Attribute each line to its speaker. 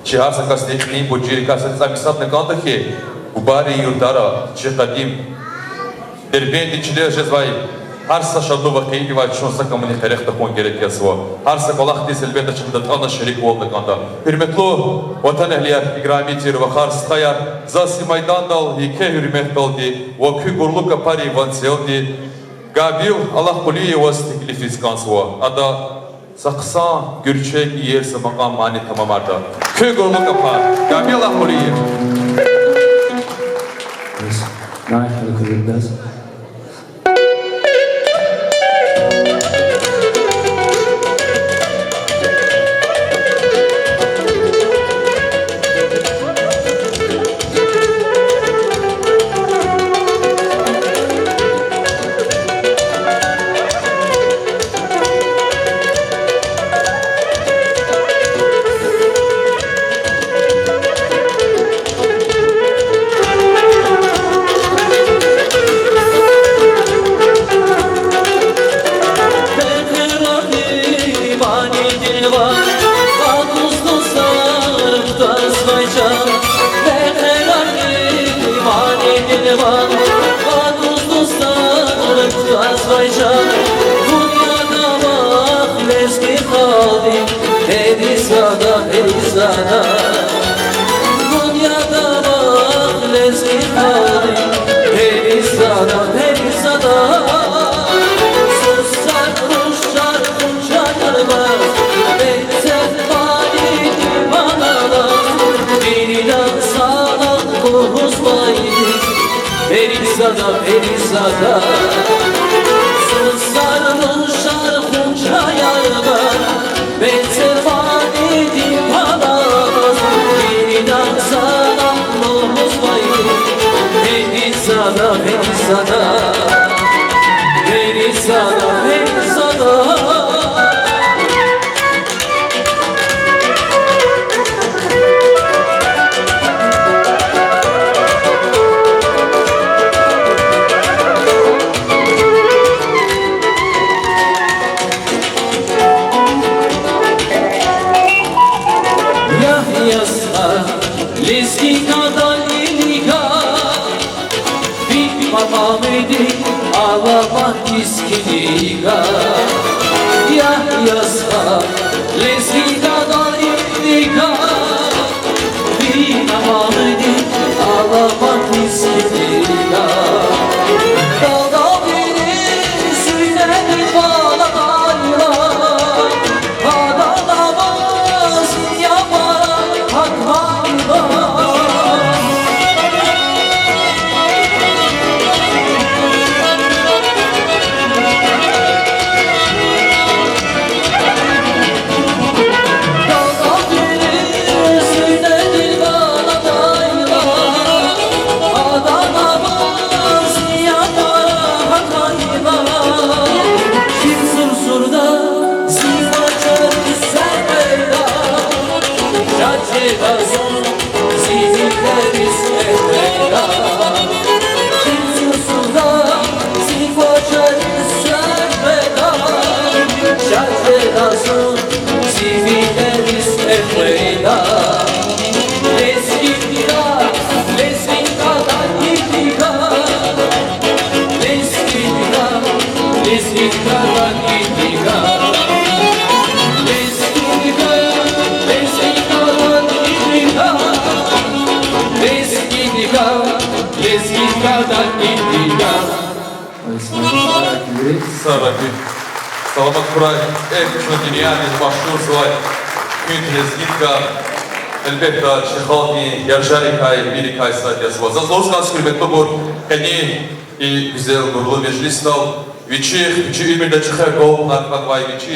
Speaker 1: Чиарса кастехни бочири касет замисат некандахи убари юрдара чекадим дербенди чиле жезвай har saşadı vakayı var şunsa kamını karıkta kon gerekçesi var. Har sakalak dis elbette çımda ana şerik olduk anda. Hürmetli vatan ehliyar igramitir ve har kayar zasi maydan dal hike hürmet daldı ve kü gurluk kapari vanseldi. Gabil Allah kuliye was teklifiz kansı var. Ada saksa gürçek yerse makam mani tamam arda. Kü gurluk kapar. Gabil Allah kuliye.
Speaker 2: Yes. Now I have a good dance.
Speaker 3: Perizada Susarın şarkınca yarda Ben servan edip alamaz Birinden sana nomuz bayır Perizada, Perizada Perizada, Perizada Ağlamak iskiliga Ya yasa Lezgidadan indiga Bir namamedi Ağlamak iskiliga Dalda beni Süyneni bağlamayla Ağlamaz Yapar Hakmayla
Speaker 1: Сараки. Саламат Курай, Экшн Гениальный, Машур Свай, Кюнтес Гитка, Эльбекта, Чехални, Яржарикай, Великай Садьясва. Заслуженный скрипет Тобор, Кани и Гзел Гурлу Межлистал, Вичих, Вичи Имирда Чехай Гол, Нарканвай Вичи.